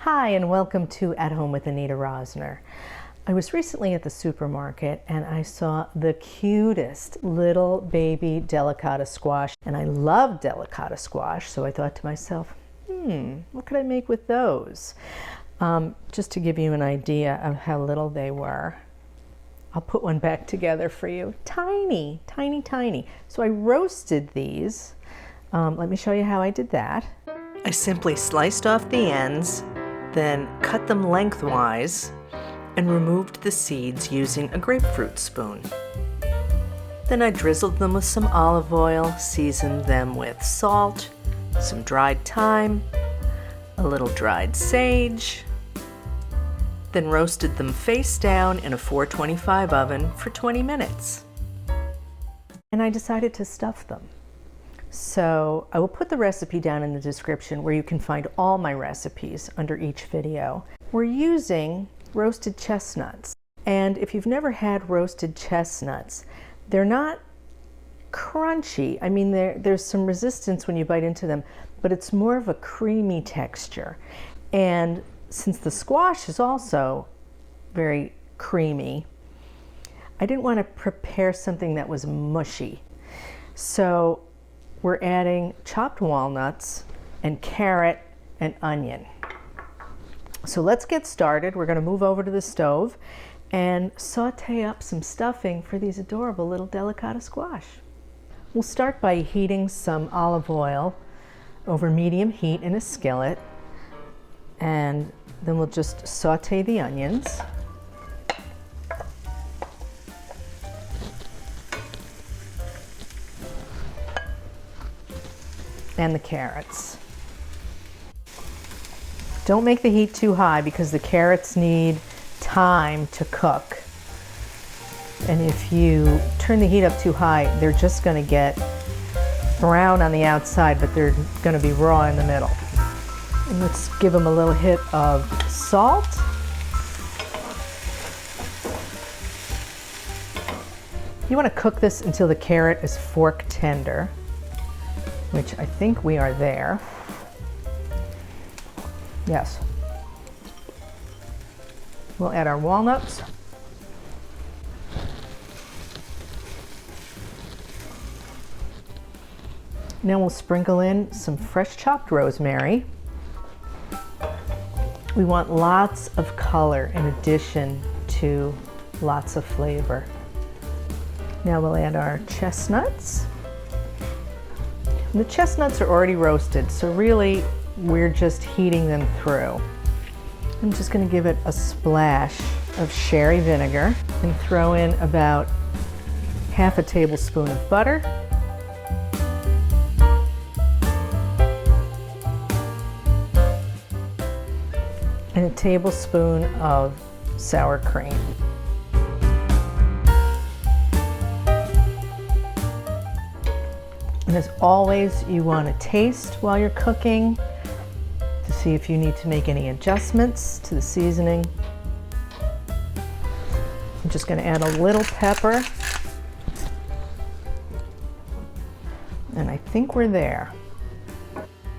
Hi, and welcome to At Home with Anita Rosner. I was recently at the supermarket and I saw the cutest little baby Delicata squash, and I love Delicata squash, so I thought to myself, what could I make with those? Just to give you an idea of how little they were, I'll put one back together for you. Tiny, tiny, tiny. So I roasted these. Let me show you how I did that. I simply sliced off the ends, then cut them lengthwise and removed the seeds using a grapefruit spoon. Then I drizzled them with some olive oil, seasoned them with salt, some dried thyme, a little dried sage, then roasted them face down in a 425 oven for 20 minutes. And I decided to stuff them. So I will put the recipe down in the description where you can find all my recipes under each video. We're using roasted chestnuts. And if you've never had roasted chestnuts, they're not crunchy. I mean, there's some resistance when you bite into them, but it's more of a creamy texture. And since the squash is also very creamy, I didn't want to prepare something that was mushy. So we're adding chopped walnuts and carrot and onion. So let's get started. We're going to move over to the stove and saute up some stuffing for these adorable little Delicata squash. We'll start by heating some olive oil over medium heat in a skillet, and then we'll just saute the onions. And the carrots. Don't make the heat too high because the carrots need time to cook. And if you turn the heat up too high, they're just going to get brown on the outside, but they're going to be raw in the middle. And let's give them a little hit of salt. You want to cook this until the carrot is fork tender, which I think we are there. Yes. We'll add our walnuts. Now we'll sprinkle in some fresh chopped rosemary. We want lots of color in addition to lots of flavor. Now we'll add our chestnuts. The chestnuts are already roasted, so really we're just heating them through. I'm just going to give it a splash of sherry vinegar and throw in about half a tablespoon of butter, and a tablespoon of sour cream. And as always, you want to taste while you're cooking to see if you need to make any adjustments to the seasoning. I'm just going to add a little pepper. And I think we're there.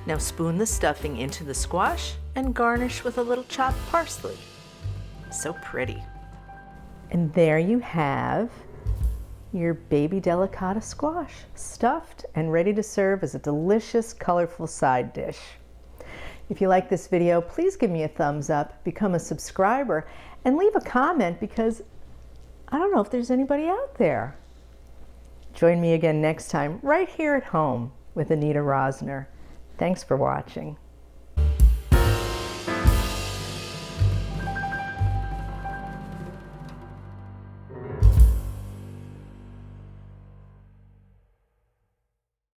Now spoon the stuffing into the squash and garnish with a little chopped parsley. So pretty. And there you have your baby Delicata squash, stuffed and ready to serve as a delicious, colorful side dish. If you like this video, please give me a thumbs up, become a subscriber, and leave a comment because I don't know if there's anybody out there. Join me again next time right here at home with Anita Rosner. Thanks for watching.